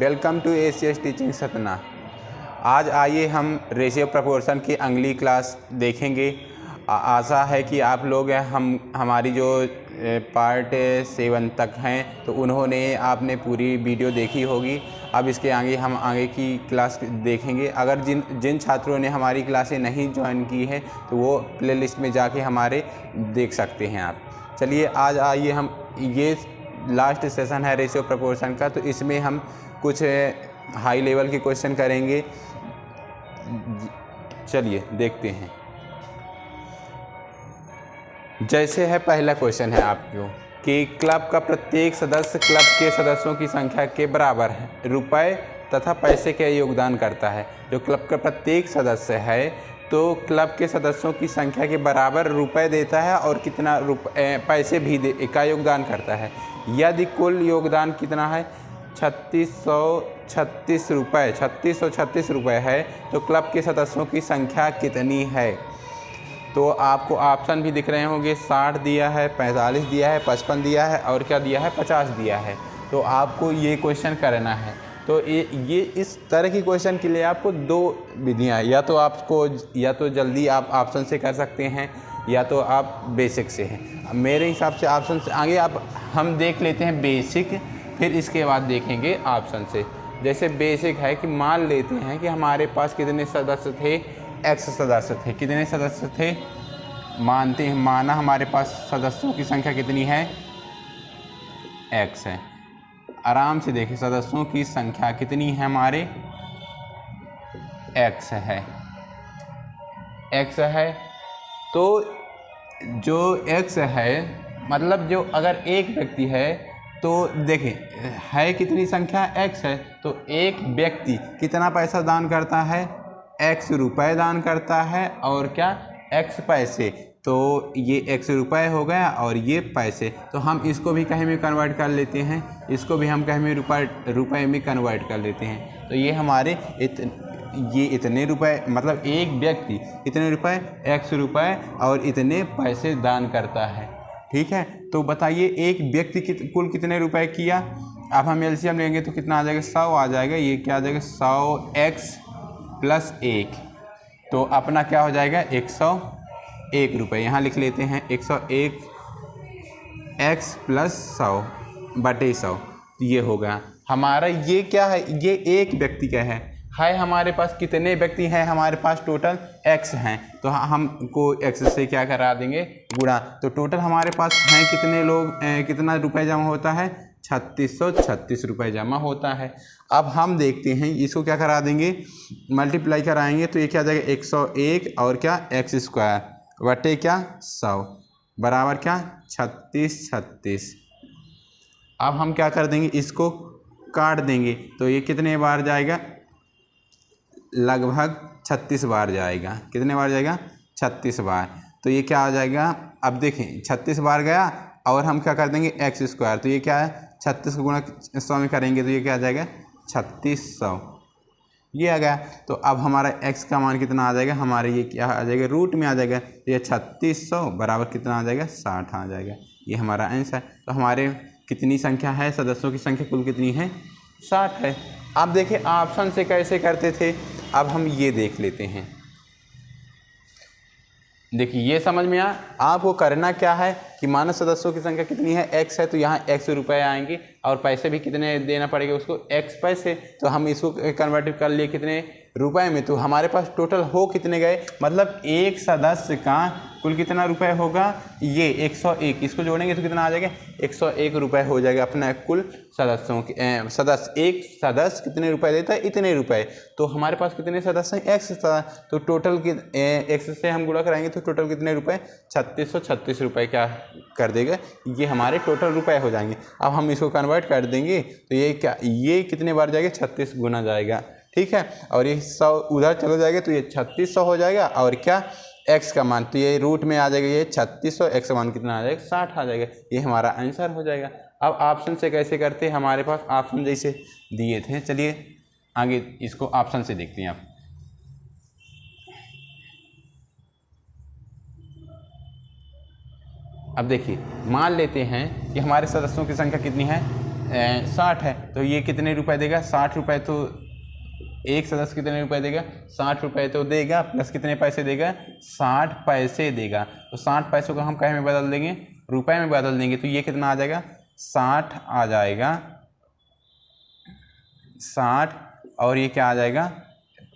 Welcome to ACS teaching Satna. आज आइए हम रेशियो प्रपोर्शन की अगली क्लास देखेंगे। आशा है कि आप लोग हमारी जो पार्ट 7 तक हैं तो उन्होंने आपने पूरी वीडियो देखी होगी। अब इसके आगे हम आगे की क्लास देखेंगे। अगर जिन छात्रों ने हमारी क्लासें नहीं ज्वाइन की है तो वो प्लेलिस्ट में जाके हमारे देख सकते हैं आप। चलिए आज आइए हम ये लास्ट सेशन है रेशियो प्रपोर्शन का, तो इसमें हम कुछ हाई लेवल के क्वेश्चन करेंगे। चलिए देखते हैं। जैसे है पहला क्वेश्चन है आपको कि क्लब का प्रत्येक सदस्य क्लब के सदस्यों की संख्या के बराबर है रुपए तथा पैसे का योगदान करता है। जो क्लब का प्रत्येक सदस्य है तो क्लब के सदस्यों की संख्या के बराबर रुपए देता है और कितना पैसे भी का योगदान करता है। यदि कुल योगदान कितना है 3636 रुपये 3636 रुपये है तो क्लब के सदस्यों की संख्या कितनी है। तो आपको ऑप्शन भी दिख रहे होंगे, 60 दिया है, 45 दिया है, 55 दिया है और क्या दिया है 50 दिया है। तो आपको ये क्वेश्चन करना है। तो ये इस तरह की क्वेश्चन के लिए आपको दो विधियाँ, या तो जल्दी आप ऑप्शन से कर सकते हैं या तो आप बेसिक से हैं। मेरे हिसाब से ऑप्शन से आगे हम देख लेते हैं बेसिक, फिर इसके बाद देखेंगे ऑप्शन से। जैसे बेसिक है कि मान लेते हैं कि हमारे पास कितने सदस्य थे, एक्स सदस्य थे। कितने सदस्य थे माना हमारे पास सदस्यों की संख्या कितनी है, एक्स है। आराम से देखें सदस्यों की संख्या कितनी है, हमारे एक्स है। एक्स है तो जो एक्स है मतलब जो अगर एक व्यक्ति है तो देखें है कितनी संख्या एक्स है, तो एक व्यक्ति कितना पैसा दान करता है, एक्स रुपए दान करता है और क्या एक्स पैसे। तो ये एक्स रुपए हो गया और ये पैसे। तो हम इसको भी कहीं में कन्वर्ट कर लेते हैं, इसको भी हम कहीं में रुपए में कन्वर्ट कर लेते हैं। तो ये हमारे इतने रुपए मतलब एक व्यक्ति इतने रुपए एक्स रुपए और इतने पैसे दान करता है। ठीक है, तो बताइए एक व्यक्ति कुल कितने रुपए किया। अब हम एलसीएम लेंगे तो कितना आ जाएगा, 100 आ जाएगा। ये क्या आ जाएगा 100x प्लस 1, तो अपना क्या हो जाएगा 101 रुपये। यहाँ लिख लेते हैं 101 x प्लस 100 बटे 100। ये हो गया हमारा। ये क्या है, ये एक व्यक्ति का है हमारे पास कितने व्यक्ति हैं, हमारे पास टोटल x हैं। तो हमको x से क्या करा देंगे गुणा। तो टोटल हमारे पास हैं कितने लोग, कितना रुपए जमा होता है 3636 रुपये जमा होता है। अब हम देखते हैं इसको क्या करा देंगे, मल्टीप्लाई कराएंगे तो ये क्या आ जाएगा 101 और क्या एक्स स्क्वायर बटे क्या 100 बराबर क्या 3636। अब हम क्या कर देंगे, इसको काट देंगे तो ये कितने बार जाएगा, लगभग 36 बार जाएगा। कितने बार जाएगा 36 बार। तो ये क्या आ जाएगा, अब देखें 36 बार गया और हम क्या कर देंगे एक्स स्क्वायर। तो ये क्या है 36 को गुणा 100 में करेंगे तो ये क्या आ जाएगा 3600, ये आ गया। तो अब हमारा x का मान कितना आ जाएगा, हमारे ये क्या आ जाएगा रूट में आ जाएगा। ये 3600 बराबर कितना आ जाएगा 60 आ जाएगा। ये हमारा आंसर। तो हमारे कितनी संख्या है, सदस्यों की संख्या कुल कितनी है 60 है। अब देखिए ऑप्शन से कैसे करते थे, अब हम ये देख लेते हैं। देखिए ये समझ में आया। आपको करना क्या है कि मानव सदस्यों की संख्या कितनी है x है, तो यहाँ x रुपए आएंगे और पैसे भी कितने देना पड़ेगा उसको x पैसे। तो हम इसको कन्वर्ट कर लिए कितने रुपए में। तो हमारे पास टोटल हो कितने गए, मतलब एक सदस्य का कुल कितना रुपए होगा, ये 101। इसको जोड़ेंगे तो कितना आ जाएगा 101 रुपये हो जाएगा अपना कुल सदस्यों की। एक सदस्य कितने रुपए देता है, इतने रुपए। तो हमारे पास कितने सदस्य हैं एक्स, तो टोटल एक्स से हम गुणा कराएंगे तो टोटल कितने रुपए 3636 रुपये क्या कर देगा, ये हमारे टोटल रुपए हो जाएंगे। अब हम इसको कन्वर्ट कर देंगे तो ये कितने बार जाएगा 36 गुना जाएगा। ठीक है, और ये 100 उधर चला जाएगा तो ये 3600 हो जाएगा और क्या x का मान, तो ये रूट में आ जाएगा ये 3600, x का मान कितना आ जाएगा 60 आ जाएगा। ये हमारा आंसर हो जाएगा। अब ऑप्शन से कैसे करते हैं, हमारे पास ऑप्शन जैसे दिए थे। चलिए आगे इसको ऑप्शन से देखते हैं आप। अब देखिए मान लेते हैं कि हमारे सदस्यों की संख्या कितनी है 60 है, तो ये कितने रुपए देगा? 60 रुपये। तो एक सदस्य कितने रुपए देगा? 60 रुपये तो देगा, प्लस कितने पैसे देगा? 60 पैसे देगा। तो 60 पैसों को हम कहे में बदल देंगे? रुपए में बदल देंगे। तो ये कितना आ जाएगा? 60 आ जाएगा, 60। और ये क्या आ जाएगा?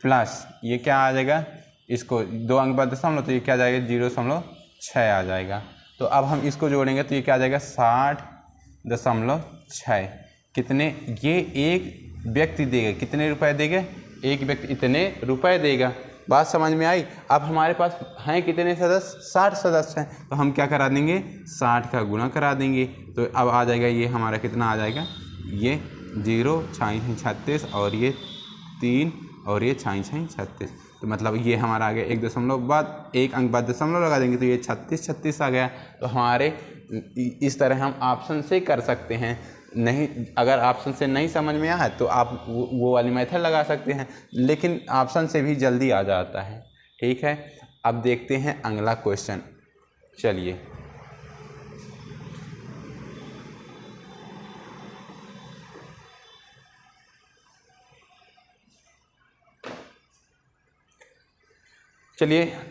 प्लस ये क्या आ जाएगा? इसको 2 अंक बाद दशमलव, तो ये क्या आ जाएगा? 0.6 आ जाएगा। तो अब हम इसको जोड़ेंगे तो ये क्या आ जाएगा? 60.6। कितने? ये एक व्यक्ति देगा, कितने रुपए देगा? एक व्यक्ति इतने रुपए देगा। बात समझ में आई? अब हमारे पास हैं कितने सदस्य? 60 सदस्य हैं। तो हम क्या करा देंगे? 60 का गुणा करा देंगे। तो अब आ जाएगा ये हमारा कितना आ जाएगा? ये 0 6 36 और ये 3 और ये 6 36। तो मतलब ये हमारा आ गया 1 दशमलव बाद 1 अंक बाद दशमलव लगा देंगे तो ये 36 आ गया। तो हमारे इस तरह हम ऑप्शन से कर सकते हैं। नहीं, अगर ऑप्शन से नहीं समझ में आए तो आप वो वाली मेथड लगा सकते हैं, लेकिन ऑप्शन से भी जल्दी आ जाता है। ठीक है, अब देखते हैं अगला क्वेश्चन। चलिए,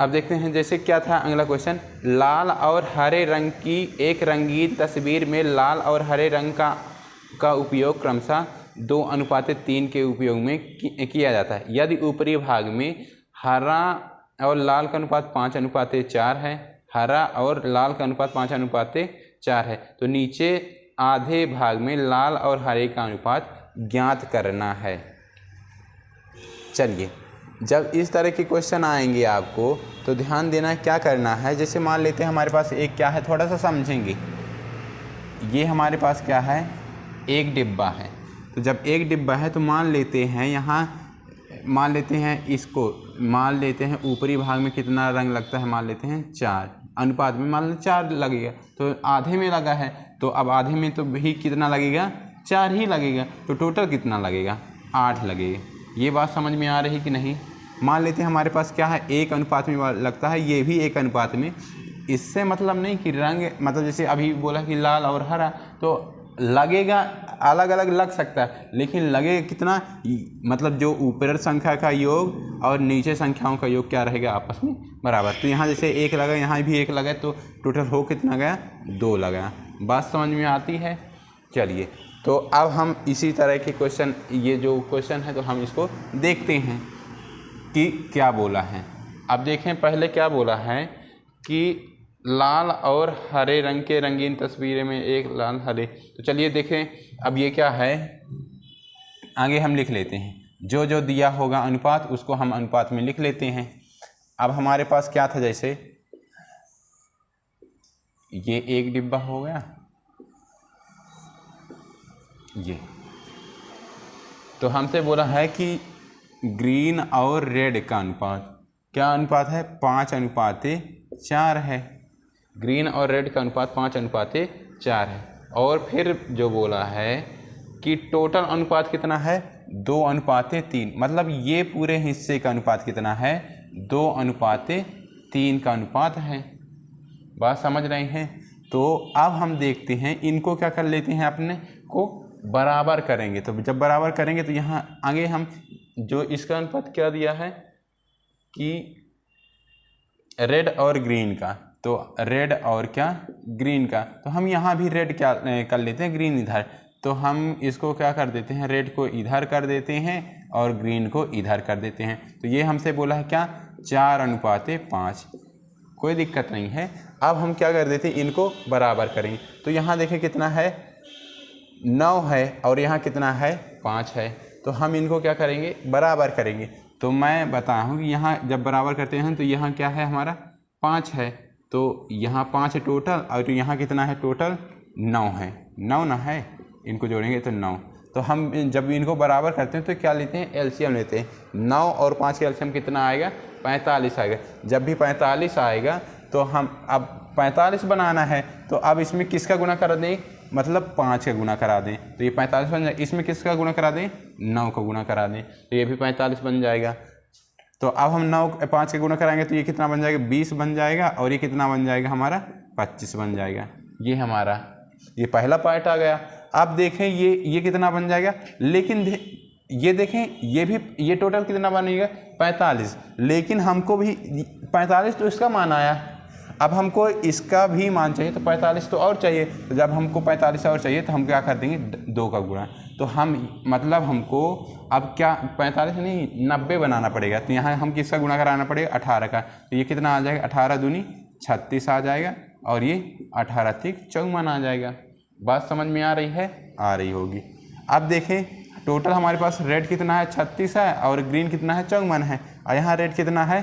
अब देखते हैं। जैसे क्या था अगला क्वेश्चन? लाल और हरे रंग की एक रंगीन तस्वीर में लाल और हरे रंग का उपयोग क्रमशः 2:3 के उपयोग में किया जाता है। यदि ऊपरी भाग में हरा और लाल का अनुपात 5:4 है, हरा और लाल का अनुपात 5:4 है, तो नीचे आधे भाग में लाल और हरे का अनुपात ज्ञात करना है। चलिए, जब इस तरह के क्वेश्चन आएंगे आपको तो ध्यान देना क्या करना है। जैसे मान लेते हैं हमारे पास एक क्या है, थोड़ा सा समझेंगे। ये हमारे पास क्या है? एक डिब्बा है। तो जब एक डिब्बा है तो मान लेते हैं यहाँ, मान लेते हैं इसको, मान लेते हैं ऊपरी भाग में कितना रंग लगता है? मान लेते हैं 4 अनुपात में, मान लेते 4 लगेगा। तो आधे में लगा है, तो अब आधे में तो भी कितना लगेगा? 4 ही लगेगा। तो टोटल कितना लगेगा? 8 लगेगा। ये बात समझ में आ रही कि नहीं? मान लेते हैं हमारे पास क्या है? 1 अनुपात में लगता है, ये भी 1 अनुपात में। इससे मतलब नहीं कि रंग, मतलब जैसे अभी बोला कि लाल और हरा, तो लगेगा अलग अलग लग सकता है, लेकिन लगेगा कितना? मतलब जो ऊपर संख्या का योग और नीचे संख्याओं का योग क्या रहेगा? आपस में बराबर। तो यहाँ जैसे 1 लगा, यहाँ भी 1 लगा, तो टोटल हो कितना गया? 2 लगा। बात समझ में आती है? चलिए, तो अब हम इसी तरह के क्वेश्चन, ये जो क्वेश्चन है तो हम इसको देखते हैं कि क्या बोला है। अब देखें, पहले क्या बोला है कि लाल और हरे रंग के रंगीन तस्वीरें में एक लाल हरे। तो चलिए देखें, अब ये क्या है, आगे हम लिख लेते हैं। जो जो दिया होगा अनुपात, उसको हम अनुपात में लिख लेते हैं। अब हमारे पास क्या था? जैसे ये एक डिब्बा हो गया, ये तो हमसे बोला है कि ग्रीन और रेड का अनुपात क्या अनुपात है? 5:4 है। ग्रीन और रेड का अनुपात 5:4 है। और फिर जो बोला है कि टोटल अनुपात कितना है? 2:3। मतलब ये पूरे हिस्से का अनुपात कितना है? 2:3 का अनुपात है। बात समझ रहे हैं? तो अब हम देखते हैं, इनको क्या कर लेते हैं, अपने को बराबर करेंगे। तो जब बराबर करेंगे तो यहाँ आगे हम जो इसका अनुपात क्या दिया है कि रेड और ग्रीन का, तो रेड और क्या? ग्रीन का। तो हम यहाँ भी रेड क्या कर लेते हैं? ग्रीन इधर। तो हम इसको क्या कर देते हैं? रेड को इधर कर देते हैं और ग्रीन को इधर कर देते हैं। तो ये हमसे बोला है क्या? 4:5। कोई दिक्कत नहीं है। अब हम क्या कर देते हैं? इनको बराबर करेंगे। तो यहाँ देखें कितना है? 9 है और यहाँ कितना है? 5 है। तो हम इनको क्या करेंगे? बराबर करेंगे। तो मैं बताऊँ कि यहाँ जब बराबर करते हैं तो यहाँ क्या है हमारा? 5 है। तो यहाँ 5 है टोटल, और यहाँ कितना है टोटल? 9 है। 9 ना है, इनको जोड़ेंगे तो 9। तो हम जब इनको बराबर करते हैं तो क्या लेते हैं? एलसीएम लेते हैं। 9 और 5 का एलसीएम कितना आएगा? 45 आएगा। जब भी 45 आएगा तो हम अब 45 बनाना है, तो अब इसमें किसका गुणा कर दें? मतलब 5 का गुणा करा दें, तो ये 45 बन जाएगा। इसमें किसका गुणा करा दें? 9 का गुणा करा दें, तो ये भी 45 बन जाएगा। तो अब हम 5 का गुणा कराएंगे तो ये कितना बन जाएगा? 20 बन जाएगा। और ये कितना बन जाएगा हमारा? 25 बन जाएगा। ये हमारा ये पहला पार्ट आ गया। अब देखें ये कितना बन जाएगा, लेकिन ये देखें ये टोटल कितना बनेगा 45, लेकिन हमको भी 45 तो इसका मान आया, अब हमको इसका भी मान चाहिए तो 45 तो और चाहिए। तो जब हमको 45 और चाहिए तो हम क्या कर देंगे 2 का गुणा। तो हम मतलब हमको अब क्या 45 नहीं 90 बनाना पड़ेगा। तो यहाँ हम किसका गुणा कराना पड़ेगा 18 का। तो ये कितना आ जाएगा 18 दूनी 36 आ जाएगा और ये 18 तिक 54 आ जाएगा। बात समझ में आ रही है? आ रही होगी। अब देखें टोटल हमारे पास रेड कितना है 36 है और ग्रीन कितना है 54 है और यहाँ रेड कितना है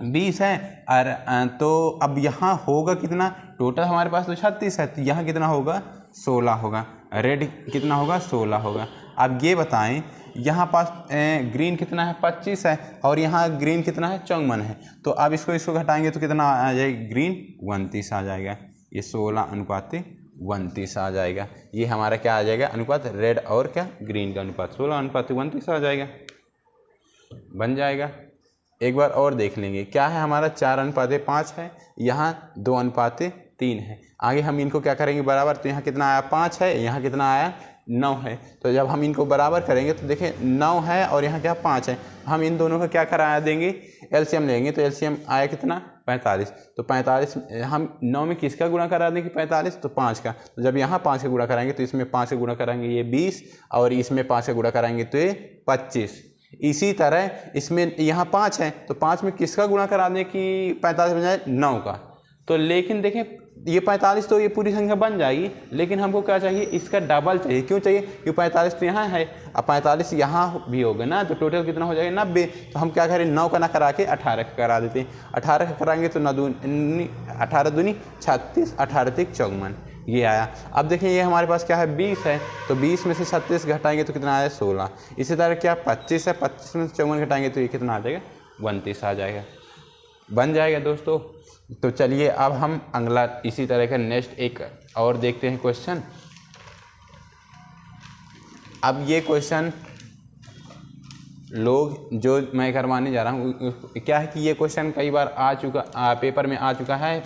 20 है। और तो अब यहाँ होगा कितना, टोटल हमारे पास तो 36 है तो यहाँ कितना होगा 16 होगा। रेड कितना होगा 16 होगा। अब ये बताएं यहाँ पास ग्रीन कितना है 25 है और यहाँ ग्रीन कितना है 54 है। तो अब इसको घटाएंगे तो कितना आ जाएगा ग्रीन 29 आ जाएगा। ये 16:29 आ जाएगा। ये हमारा क्या आ जाएगा अनुपात, रेड और क्या ग्रीन का अनुपात 16:29 आ जाएगा, बन जाएगा। एक बार और देख लेंगे क्या है हमारा 4:5 है, यहाँ 2:3 है। आगे हम इनको क्या करेंगे बराबर। तो यहाँ कितना आया 5 है, यहाँ कितना आया 9 है। तो जब हम इनको बराबर करेंगे तो देखें 9 है और यहाँ क्या 5 है। हम इन दोनों का क्या करा देंगे एलसीएम लेंगे। तो एलसीएम आया कितना 45। तो 45 हम 9 में किसका गुणा करा देंगे 45, तो 5 का। तो जब यहाँ 5 का गुणा कराएंगे तो इसमें 5 का गुणा कराएंगे ये 20 और इसमें 5 का गुणा कराएंगे तो ये 25। इसी तरह इसमें यहाँ 5 है तो 5 में किसका गुणा करा दें कि 45 बन जाए 9 का। तो लेकिन देखें ये 45 तो ये पूरी संख्या बन जाएगी, लेकिन हमको क्या चाहिए इसका डबल चाहिए। क्यों चाहिए क्योंकि 45 तो यहाँ है, अब 45 यहाँ भी होगा ना, तो टोटल कितना हो जाएगा 90। तो हम क्या करें 9 का ना करा के 18 का करा देते हैं। 18 का कराएंगे तो 18 दूनी 36, 18 तिक 54 ये आया। अब देखें ये हमारे पास क्या है 20 है, तो 20 में से 36 घटाएंगे तो कितना आया 16। इसी तरह क्या 25 है, 25 में से 54 घटाएंगे तो ये कितना आ जाएगा 29 आ जाएगा, बन जाएगा दोस्तों। तो चलिए अब हम अगला इसी तरह का नेक्स्ट एक और देखते हैं क्वेश्चन। अब ये क्वेश्चन लोग जो मैं करवाने जा रहा हूँ क्या है कि ये क्वेश्चन कई बार आ चुका पेपर में आ चुका है,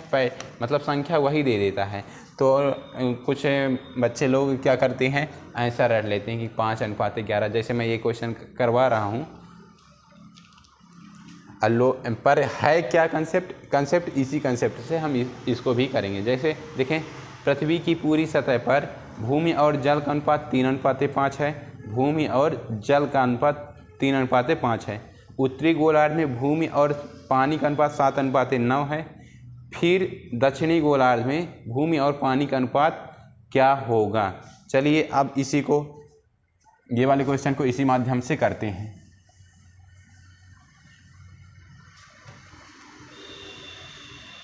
मतलब संख्या वही दे देता है। तो कुछ बच्चे लोग क्या करते हैं ऐसा रट लेते हैं कि 5:11। जैसे मैं ये क्वेश्चन करवा रहा हूँ पर है क्या कंसेप्ट इसी कंसेप्ट से हम इसको भी करेंगे। जैसे देखें पृथ्वी की पूरी सतह पर भूमि और जल का अनुपात 3:5 है। भूमि और जल का अनुपात 3:5 है। उत्तरी गोलार्ध में भूमि और पानी का अनुपात 7:9 है। फिर दक्षिणी गोलार्ध में भूमि और पानी का अनुपात क्या होगा। चलिए अब इसी को ये वाले क्वेश्चन को इसी माध्यम से करते हैं।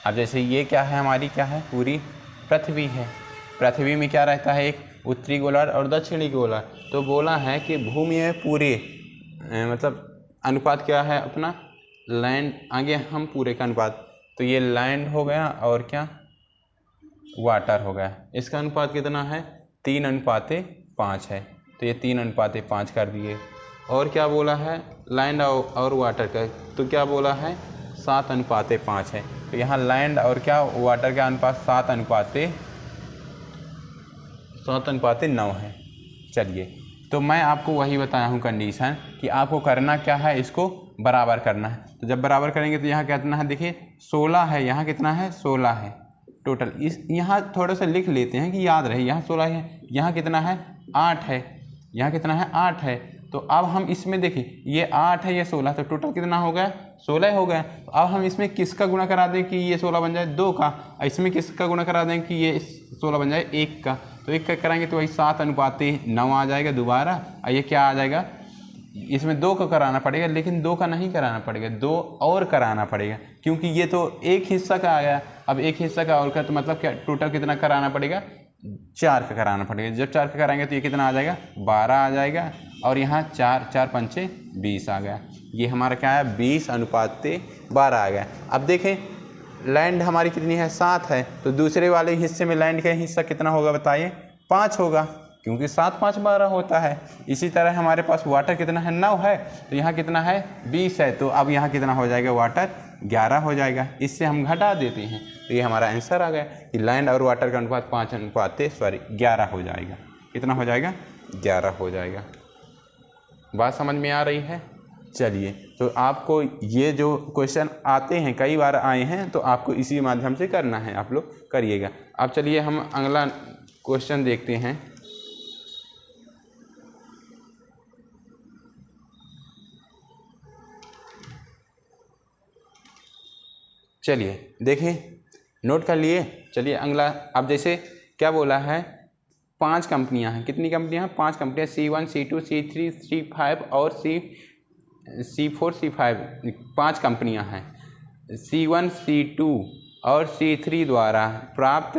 अब जैसे ये क्या है हमारी क्या है पूरी पृथ्वी है। पृथ्वी में क्या रहता है एक उत्तरी गोलार्ध और दक्षिणी गोलार्ध। तो बोला है कि भूमि में पूरे मतलब अनुपात क्या है अपना लैंड, आगे हम पूरे का अनुपात, तो ये लैंड हो गया और क्या वाटर हो गया। इसका अनुपात कितना है 3:5 है। तो ये 3:5 कर दिए। और क्या बोला है लैंड और वाटर का, तो क्या बोला है 7:5 है। तो यहाँ लैंड और क्या वाटर का अनुपात 7:9 है। चलिए तो मैं आपको वही बताया हूँ कंडीशन कि आपको करना क्या है, इसको बराबर करना है। तो जब बराबर करेंगे तो यहाँ कितना है देखिए 16 है, यहाँ कितना है 16 है टोटल। इस यहाँ थोड़ा सा लिख लेते हैं कि याद रहे, यहाँ 16 है, यहाँ कितना है 8 है, यहाँ कितना है 8 है। तो अब हम इसमें देखिए ये 8 है ये 16, तो टोटल कितना हो गया 16 हो गया। तो अब हम इसमें किसका गुणा करा दें कि ये 16 बन जाए 2 का, इसमें किसका गुणा करा दें कि ये 16 बन जाए 1 का। तो 1 का कराएंगे तो वही 7:9 आ जाएगा दोबारा। और ये क्या आ जाएगा इसमें 2 का कराना पड़ेगा, लेकिन 2 का नहीं कराना पड़ेगा, 2 और कराना पड़ेगा क्योंकि ये तो एक हिस्सा का आ गया। अब एक हिस्सा का और का तो मतलब क्या टोटल कितना कराना पड़ेगा 4 का कराना पड़ेगा। जब 4 का कराएंगे तो ये कितना आ जाएगा 12 आ जाएगा। और यहाँ 4 5 20 आ गया। ये हमारा क्या है 20:12 आ गया। अब देखें लैंड हमारी कितनी है 7 है, तो दूसरे वाले हिस्से में लैंड का हिस्सा कितना होगा बताइए 5 होगा, क्योंकि 7 5 12 होता है। इसी तरह हमारे पास वाटर कितना है 9 है, तो यहाँ कितना है 20 है। तो अब यहाँ कितना हो जाएगा वाटर 11 हो जाएगा, इससे हम घटा देते हैं तो ये हमारा आंसर आ गया कि लैंड और वाटर का अनुपात 11 हो जाएगा। कितना हो जाएगा? 11 हो जाएगा। बात समझ में आ रही है? चलिए, तो आपको ये जो क्वेश्चन आते हैं, कई बार आए हैं, तो आपको इसी माध्यम से करना है, आप लोग करिएगा। अब चलिए हम अगला क्वेश्चन देखते हैं। चलिए देखिए, नोट कर लिए। चलिए अगला, अब जैसे क्या बोला है, 5 कंपनियां हैं। कितनी कंपनियां हैं? 5 कंपनियां, C1 C2 C3 C5 और C4 C5, 5 कंपनियां हैं। C1 C2 और C3 द्वारा प्राप्त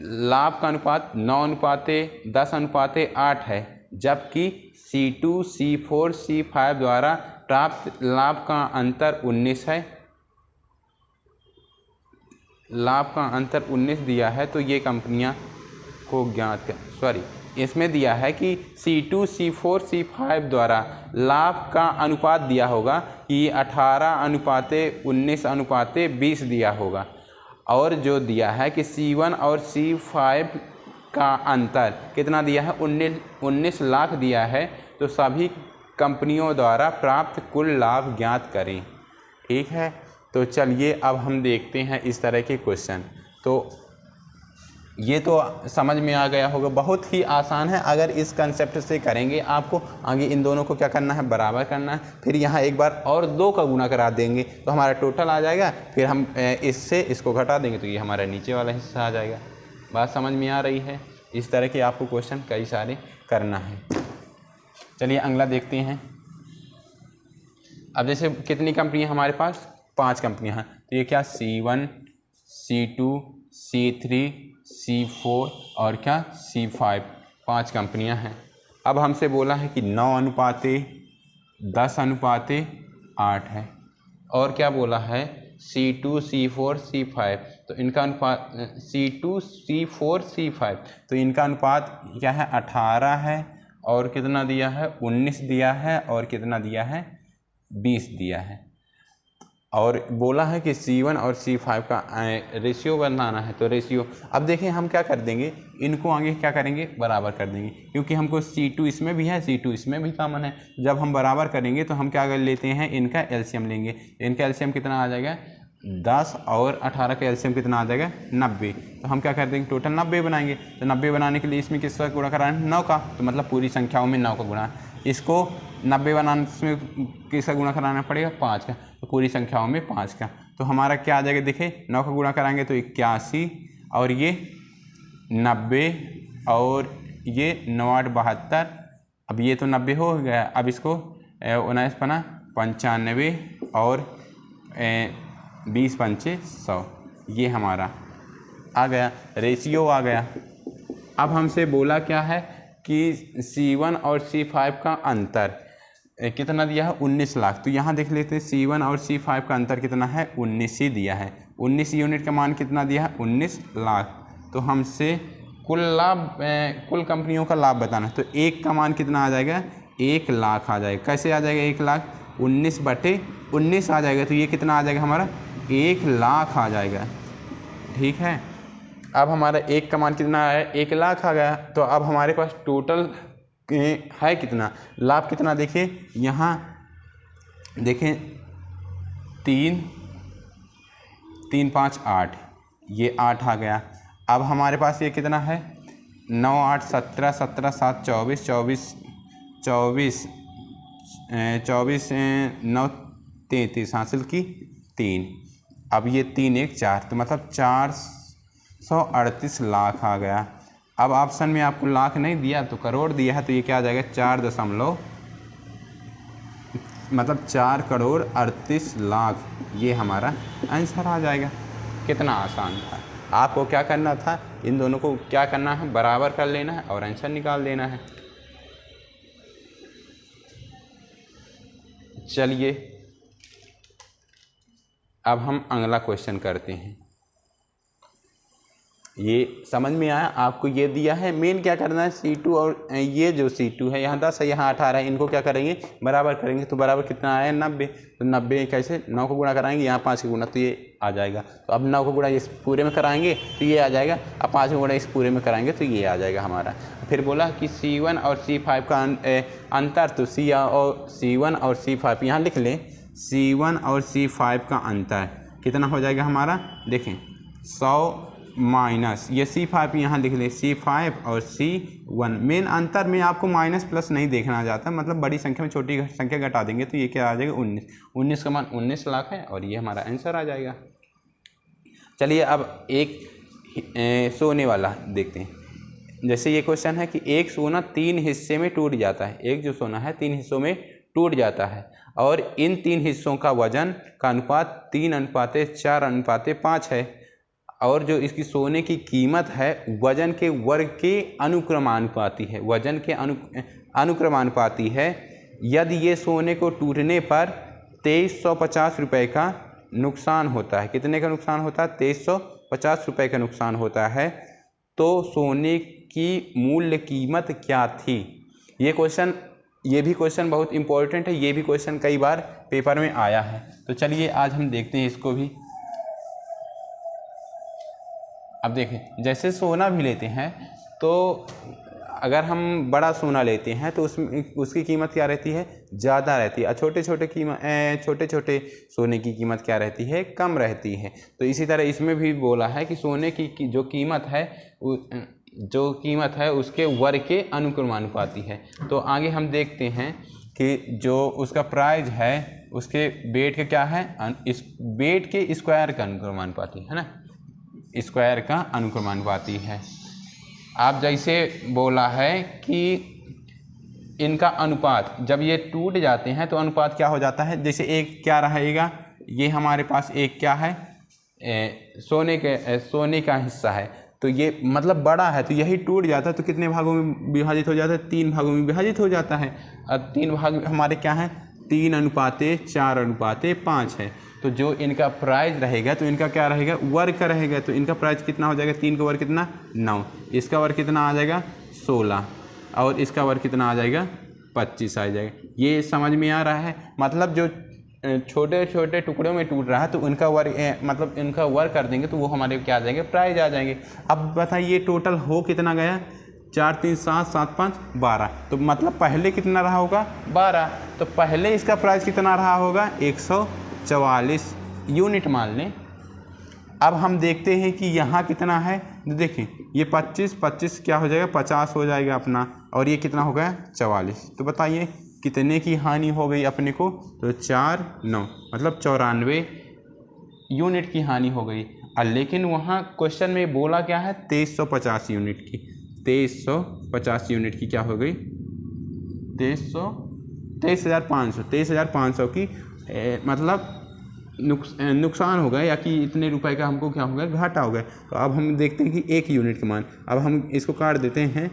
लाभ का अनुपात 9:10:8 है, जबकि C2 C4 C5 द्वारा प्राप्त लाभ का अंतर 19 है। लाभ का अंतर 19 दिया है, तो ये कंपनियां को ज्ञात कर, इसमें दिया है कि C2 C4 C5 द्वारा लाभ का अनुपात दिया होगा कि 18:19:20 दिया होगा, और जो दिया है कि C1 और C5 का अंतर कितना दिया है? 19 लाख दिया है। तो सभी कंपनियों द्वारा प्राप्त कुल लाभ ज्ञात करें। ठीक है, तो चलिए अब हम देखते हैं इस तरह के क्वेश्चन। तो ये तो समझ में आ गया होगा, बहुत ही आसान है। अगर इस कंसेप्ट से करेंगे, आपको आगे इन दोनों को क्या करना है? बराबर करना है। फिर यहाँ एक बार और 2 का गुणा करा देंगे तो हमारा टोटल आ जाएगा। फिर हम इससे इसको घटा देंगे तो ये हमारा नीचे वाला हिस्सा आ जाएगा। बात समझ में आ रही है? इस तरह के आपको क्वेश्चन कई सारे करना है। चलिए अगला देखते हैं। अब जैसे कितनी कंपनियाँ हमारे पास? 5 कंपनियाँ हैं। तो ये क्या? C1 C2 C3 C4 और क्या? C5, 5 कंपनियां हैं। अब हमसे बोला है कि 9:10:8 है, और क्या बोला है? C2 C4 C5, तो इनका अनुपात C2 C4 C5, तो इनका अनुपात क्या है? 18 है, और कितना दिया है? 19 दिया है, और कितना दिया है? 20 दिया है। और बोला है कि C1 और C5 का रेशियो बनाना है। तो रेशियो, अब देखिए हम क्या कर देंगे, इनको आगे क्या करेंगे? बराबर कर देंगे, क्योंकि हमको C2 इसमें भी है, C2 इसमें भी कॉमन है। जब हम बराबर करेंगे तो हम क्या कर लेते हैं? इनका एलसीएम लेंगे। इनका एलसीएम कितना आ जाएगा? 10 और 18 का एलसीएम कितना आ जाएगा? 90। तो हम क्या कर देंगे? टोटल 90 बनाएंगे। तो 90 बनाने के लिए इसमें किसका गुणा कराना है? 9 का। तो मतलब पूरी संख्याओं में 9 का गुणा। इसको 90 बनाने में किसका गुणा कराना पड़ेगा? 5 का। तो पूरी संख्याओं में 5 का। तो हमारा क्या आ जाएगा? देखिए 9 का गुणा कराएंगे तो 81, और ये 90, और ये 9×8 = 72। अब ये तो 90 हो गया। अब इसको 19×5 = 95, और 20×5 = 100। ये हमारा आ गया, रेशियो आ गया। अब हमसे बोला क्या है कि C1 और C5 का अंतर कितना दिया है? 19 लाख। तो यहाँ देख लेते हैं, C1 और C5 का अंतर कितना है? 19 ही दिया है। 19 यूनिट का मान कितना दिया है? 19 लाख। तो हमसे कुल लाभ, कुल कंपनियों का लाभ बताना है। तो 1 का मान कितना आ जाएगा? 1 लाख आ जाएगा। कैसे आ जाएगा 1 लाख? 19/19 आ जाएगा। तो ये कितना आ जाएगा हमारा? 1 लाख आ जाएगा। ठीक है, अब हमारा 1 का मान कितना आया? 1 लाख आ गया। तो अब हमारे पास टोटल है कितना? लाभ कितना? देखिए यहाँ देखें, 3 3 5 8, ये 8 आ गया। अब हमारे पास ये कितना है? 9 8 17 17 7 24 24 24 24 9 33 हासिल की 3। अब ये 3 1 4, तो मतलब 438 लाख आ गया। अब ऑप्शन में आपको लाख नहीं दिया तो करोड़ दिया है, तो ये क्या आ जाएगा? 4.38 लाख, ये हमारा आंसर आ जाएगा। कितना आसान था। आपको क्या करना था? इन दोनों को क्या करना है? बराबर कर लेना है और आंसर निकाल देना है। चलिए अब हम अगला क्वेश्चन करते हैं। ये समझ में आया आपको। ये दिया है, मेन क्या करना है, C2 और ये जो C2 है यहाँ 10 है यहाँ 18 है, इनको क्या करेंगे बराबर करेंगे। तो बराबर कितना आया 90। तो 90 कैसे, 9 को गुणा कराएंगे, यहाँ 5 को गुणा तो ये आ जाएगा। तो अब 9 को गुणा इस पूरे में कराएंगे तो ये आ जाएगा, अब 5 को गुणा इस पूरे में कराएंगे तो ये आ जाएगा हमारा। फिर बोला कि C1 और C5 का अंतर, तो C1 और C5 यहाँ लिख लें। C1 और C5 का अंतर कितना हो जाएगा हमारा, देखें 100 माइनस ये C5 यहाँ लिख लें, C5 और C1। मेन अंतर में आपको माइनस प्लस नहीं देखना जाता, मतलब बड़ी संख्या में छोटी संख्या घटा देंगे तो ये क्या आ जाएगा 19 का मान 19 लाख है और ये हमारा आंसर आ जाएगा। चलिए अब एक सोने वाला देखते हैं। जैसे ये क्वेश्चन है कि एक सोना 3 हिस्से में टूट जाता है, एक जो सोना है 3 हिस्सों में टूट जाता है और इन 3 हिस्सों का वजन का अनुपात 3:4:5 है और जो इसकी सोने की कीमत है वजन के वर्ग के अनुक्रमानुपाती है, वजन के अनुक्रमानुपाती है। यदि ये सोने को टूटने पर 2350 रुपये का नुकसान होता है, कितने का नुकसान होता है, 2350 रुपये का नुकसान होता है, तो सोने की मूल्य कीमत क्या थी। ये भी क्वेश्चन बहुत इंपॉर्टेंट है, ये भी क्वेश्चन कई बार पेपर में आया है। तो चलिए आज हम देखते हैं इसको भी। अब देखें, जैसे सोना भी लेते हैं तो अगर हम बड़ा सोना लेते हैं तो उसमें उसकी कीमत क्या रहती है, ज़्यादा रहती है, और छोटे छोटे सोने की कीमत क्या रहती है, कम रहती है। तो इसी तरह इसमें भी बोला है कि सोने की जो कीमत है उसके वर्ग के अनुक्रमानुपाती है। तो आगे हम देखते हैं कि जो उसका प्राइस है उसके वेट का क्या है, इस वेट के स्क्वायर का अनुक्रमानुपाती है ना, स्क्वायर का अनुक्रमानुपाती है। आप जैसे बोला है कि इनका अनुपात जब ये टूट जाते हैं तो अनुपात क्या हो जाता है, जैसे एक क्या रहेगा, ये हमारे पास एक क्या है, सोने का हिस्सा है, तो ये मतलब बड़ा है तो यही टूट जाता है तो कितने भागों में विभाजित हो जाता है, 3 भागों में विभाजित हो जाता है। अब 3 भाग हमारे क्या हैं, 3:4:5 है। तो जो इनका प्राइस रहेगा तो इनका क्या रहेगा, वर्ग का रहेगा। तो इनका प्राइस कितना हो जाएगा, 3 का वर्ग कितना 9, इसका वर्ग कितना आ जाएगा 16 और इसका वर्ग कितना आ जाएगा 25 आ जाएगा। ये समझ में आ रहा है, मतलब जो छोटे छोटे टुकड़ों में टूट रहा है तो उनका वर्ग मतलब इनका वर्ग कर देंगे तो वो हमारे क्या आ जाएंगे, प्राइस आ जाएंगे। अब बताइए टोटल हो कितना गया, 4 3 7 7 5 12, तो मतलब पहले कितना रहा होगा 12, तो पहले इसका प्राइस कितना रहा होगा 144 यूनिट मान लें। अब हम देखते हैं कि यहाँ कितना है, देखें ये 25 क्या हो जाएगा 50 हो जाएगा अपना, और ये कितना हो गया 44। तो बताइए कितने की हानि हो गई अपने को, तो 4 9 मतलब 94 यूनिट की हानि हो गई। लेकिन वहाँ क्वेश्चन में बोला क्या है 2350 यूनिट की, 2350 यूनिट की क्या हो गई 23,500 की मतलब नुकसान हो गया, या कि इतने रुपए का हमको क्या हो गया, घाटा हो गया। तो अब हम देखते हैं कि 1 यूनिट का मान, अब हम इसको काट देते हैं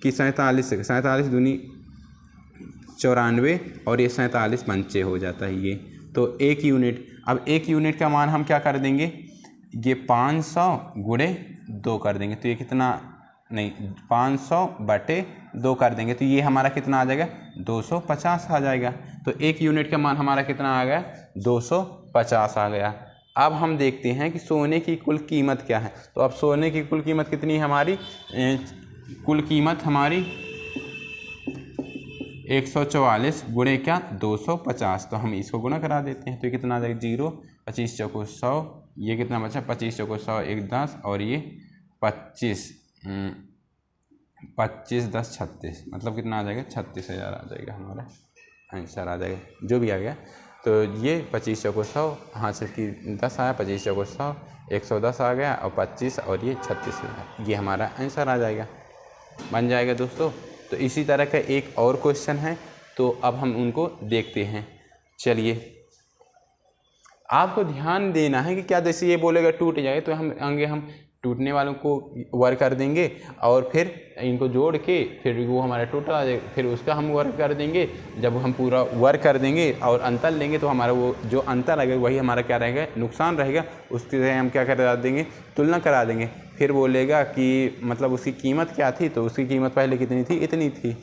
कि 47 दूनी 94 और ये 47 पंचे हो जाता है ये, तो 1 यूनिट। अब 1 यूनिट का मान हम क्या कर देंगे, ये 500 गुणे 2 कर देंगे, तो ये कितना नहीं 500/2 कर देंगे, तो ये हमारा कितना आ जाएगा 250 आ जाएगा। तो 1 यूनिट का मान हमारा कितना आ गया 250 आ गया। अब हम देखते हैं कि सोने की कुल कीमत क्या है। तो अब सोने की कुल कीमत कितनी है हमारी, कुल कीमत हमारी 144 गुणे क्या 250, तो हम इसको गुणा करा देते हैं तो ये कितना आ जाएगा 0 25 चौको 100, ये कितना बचा 25 चौको 100 1 10 और ये 25 10 36 मतलब कितना आ जाएगा 36,000 आ जाएगा, हमारा आंसर आ जाएगा जो भी आ गया। तो ये 25 चौको 100 यहाँ से कि 10 आया, 25 चौको 100 110 आ गया और 25 और ये 36,000, ये हमारा आंसर आ जाएगा, बन जाएगा दोस्तों। तो इसी तरह का एक और क्वेश्चन है, तो अब हम उनको देखते हैं। चलिए आपको ध्यान देना है कि क्या जैसे ये बोलेगा टूट जाए तो हम आगे हम टूटने वालों को वर्क कर देंगे और फिर इनको जोड़ के फिर वो हमारा टोटल आ जाएगा, फिर उसका हम वर्क कर देंगे। जब हम पूरा वर्क कर देंगे और अंतर लेंगे तो हमारा वो जो अंतर रहेगा वही हमारा क्या रहेगा नुकसान रहेगा, उसके हम क्या करा देंगे तुलना करा देंगे। फिर बोलेगा कि मतलब उसकी कीमत क्या थी, तो उसकी कीमत पहले कितनी थी, इतनी थी।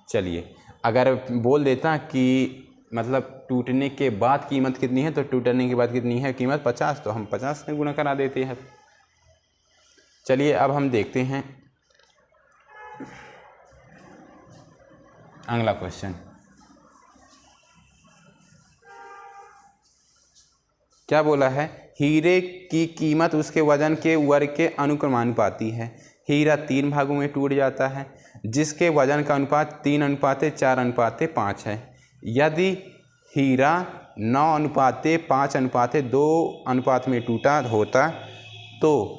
चलिए अगर बोल देता कि मतलब टूटने के बाद कीमत कितनी है, तो टूटने के बाद कितनी है कीमत 50, तो हम 50 से गुणा करा देते हैं। चलिए अब हम देखते हैं अगला क्वेश्चन। क्या बोला है, हीरे की कीमत उसके वजन के वर्ग के अनुक्रमानुपाती है। हीरा 3 भागों में टूट जाता है जिसके वजन का अनुपात 3:4:5 है। यदि हीरा 9:5:2 अनुपात में टूटा होता तो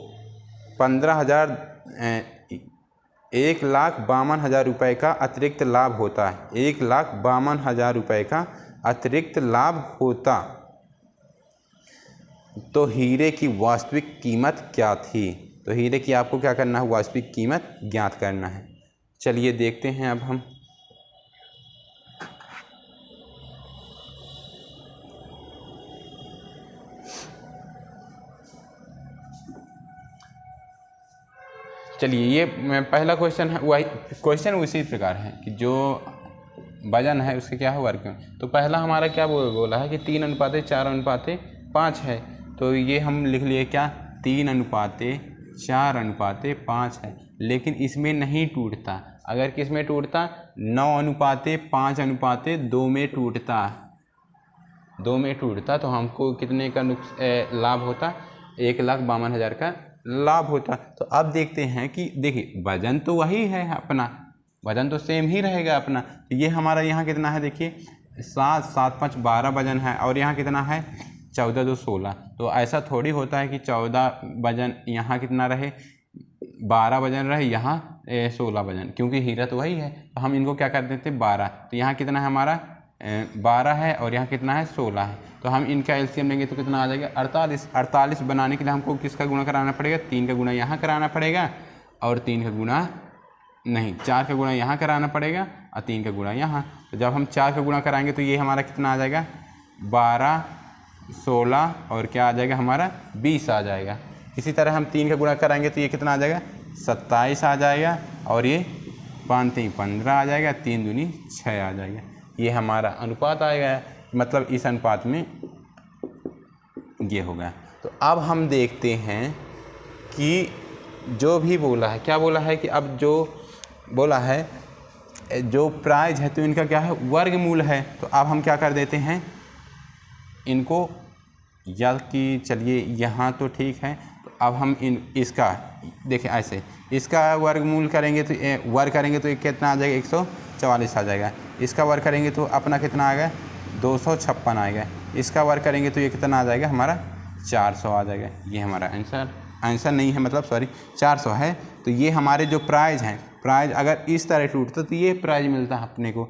1,52,000 रुपये का अतिरिक्त लाभ होता है। 1,52,000 रुपये का अतिरिक्त लाभ होता। तो हीरे की वास्तविक कीमत क्या थी? तो हीरे की आपको क्या करना है, वास्तविक कीमत ज्ञात करना है। चलिए देखते हैं अब हम। चलिए ये पहला क्वेश्चन है, वही क्वेश्चन उसी प्रकार है कि जो वजन है उसके क्या है वर्ग। तो पहला हमारा क्या बोला है कि 3:4:5 है। तो ये हम लिख लिए क्या, 3:4:5 है। लेकिन इसमें नहीं टूटता। अगर किस में टूटता, 9:5:2 में टूटता, 2 में टूटता तो हमको कितने का लाभ होता, 1,52,000 का लाभ होता। तो अब देखते हैं कि देखिए वजन तो वही है अपना, वजन तो सेम ही रहेगा अपना। तो ये हमारा यहाँ कितना है, देखिए 7, 7, 5, 12 वजन है और यहाँ कितना है 14, 2, 16। तो ऐसा थोड़ी होता है कि 14 वजन यहाँ कितना रहे, 12 वजन रहे, यहाँ 16 वजन, क्योंकि हीरा तो वही है। तो हम इनको क्या कर देते हैं 12। तो यहाँ कितना है हमारा 12 है और यहाँ कितना है 16 है। तो हम इनका एलसीएम लेंगे तो कितना आ जाएगा 48। 48 बनाने के लिए हमको किसका गुणा कराना पड़ेगा, 3 का गुणा यहाँ कराना पड़ेगा और 3 का गुणा नहीं 4 का गुणा यहाँ कराना पड़ेगा और 3 का गुणा यहाँ। तो जब हम 4 का गुणा कराएंगे तो ये हमारा कितना आ जाएगा 12, 16 और क्या आ जाएगा हमारा 20 आ जाएगा। इसी तरह हम 3 का गुणा कराएंगे तो ये कितना आ जाएगा 27 आ जाएगा और ये 5 3 15 आ जाएगा, 3 दूनी 6 आ जाएगा। ये हमारा अनुपात आएगा, मतलब इस अनुपात में ये होगा। तो अब हम देखते हैं कि जो भी बोला है, क्या बोला है कि अब जो बोला है जो प्राइज है तो इनका क्या है वर्गमूल है। तो अब हम क्या कर देते हैं इनको, या कि चलिए यहाँ तो ठीक है। तो अब हम इसका देखें ऐसे, इसका वर्गमूल करेंगे तो वर्ग करेंगे तो कितना आ जाएगा 144 आ जाएगा। इसका वर्ग करेंगे तो अपना कितना आ गया 256 आएगा। इसका वर्ग करेंगे तो ये कितना आ जाएगा हमारा 400 आ जाएगा। ये हमारा आंसर नहीं है, मतलब सॉरी 400 है। तो ये हमारे जो प्राइज हैं, प्राइज अगर इस तरह टूटता तो ये प्राइज मिलता है अपने को।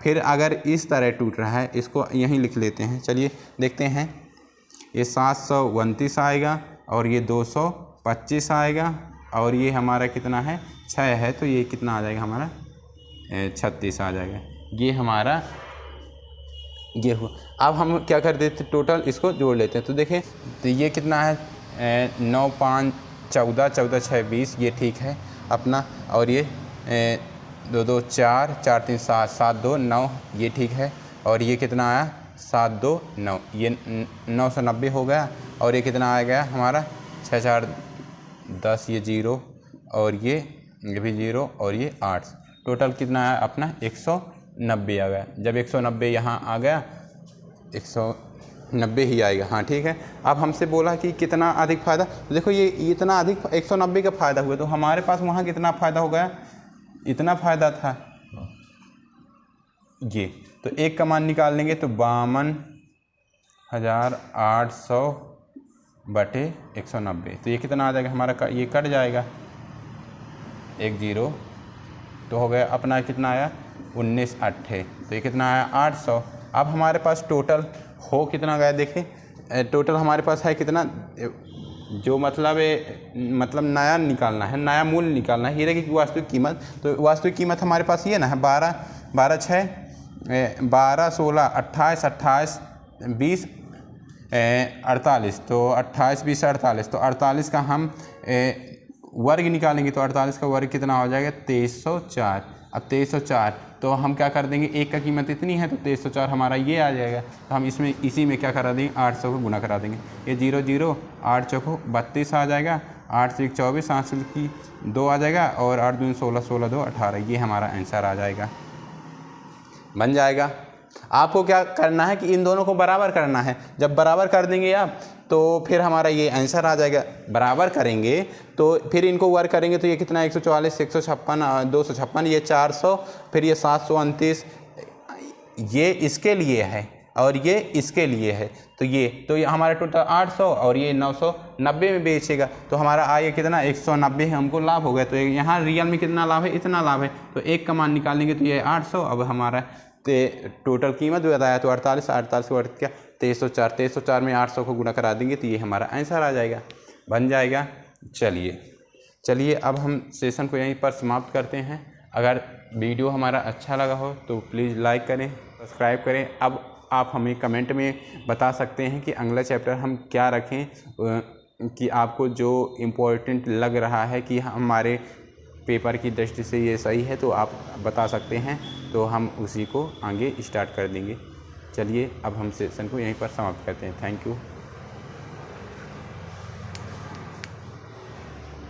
फिर अगर इस तरह टूट रहा है, इसको यहीं लिख लेते हैं। चलिए देखते हैं, ये 729 आएगा और ये 225 आएगा और ये हमारा कितना है 6 है। तो ये कितना आ जाएगा हमारा 36 आ जाएगा। ये हमारा ये हो। अब हम क्या कर देते टोटल इसको जोड़ लेते हैं। तो देखें तो ये कितना है 9 5 14, 14 6 20, ये ठीक है अपना। और ये 2 2 4 4 3 7 7 2 9, ये ठीक है। और ये कितना आया 7 2 9, ये 990 हो गया। और ये कितना आ गया हमारा 6 4 10, ये 0 और ये भी 0 और ये 8। टोटल कितना है अपना 190 आ गया। जब 190 यहाँ आ गया 190 ही आएगा, हाँ ठीक है। अब हमसे बोला कि कितना अधिक फ़ायदा, तो देखो ये इतना अधिक 190 का फ़ायदा हुआ। तो हमारे पास वहाँ कितना फ़ायदा हो गया, इतना फ़ायदा था ये। तो एक का मान निकाल लेंगे तो 52,800/190। तो ये कितना आ जाएगा हमारा, ये कट जाएगा 1 0। तो हो गया अपना कितना आया 19 8। तो ये कितना आया 800। अब हमारे पास टोटल हो कितना गया, देखें टोटल हमारे पास है कितना, जो मतलब नया निकालना है, नया मूल्य निकालना है हीरे की वास्तविक कीमत। तो वास्तविक कीमत हमारे पास ये ना है 12 12 6 12 16 28 28 20 48, तो 28 20 48, तो 48 का हम वर्ग निकालेंगे तो 48 का वर्ग कितना हो जाएगा 2304। अब 2304 तो हम क्या कर देंगे, एक का कीमत इतनी है तो 2304 हमारा ये आ जाएगा। तो हम इसमें इसी में क्या करा देंगे 800 को गुना करा देंगे। ये 0 0 8 चौको 32 आ जाएगा, 8 से 24 8 से की 2 आ जाएगा और 8 दूनी 16 16 2 18, ये हमारा आंसर आ जाएगा, बन जाएगा। आपको क्या करना है कि इन दोनों को बराबर करना है। जब बराबर कर देंगे आप तो फिर हमारा ये आंसर आ जाएगा। बराबर करेंगे तो फिर इनको वर्ग करेंगे तो ये कितना 144 156 256, ये 400, फिर ये 729, ये इसके लिए है और ये इसके लिए है। तो ये हमारा टोटल 800 और ये 990 में बेचेगा। तो हमारा आया कितना 190 हमको लाभ हो गया। तो यहाँ रियल में कितना लाभ है, इतना लाभ है। तो एक का मान निकालेंगे तो ये 800। अब हमारा टोटल कीमत बताया तो 48 वर्ग क्या 2304 में 800 को गुना करा देंगे तो ये हमारा आंसर आ जाएगा, बन जाएगा। चलिए अब हम सेशन को यहीं पर समाप्त करते हैं। अगर वीडियो हमारा अच्छा लगा हो तो प्लीज़ लाइक करें, सब्सक्राइब करें। अब आप हमें कमेंट में बता सकते हैं कि अगला चैप्टर हम क्या रखें, कि आपको जो इम्पोर्टेंट लग रहा है कि हमारे पेपर की दृष्टि से ये सही है तो आप बता सकते हैं, तो हम उसी को आगे स्टार्ट कर देंगे। चलिए अब हम सेशन को यहीं पर समाप्त करते हैं। Thank you.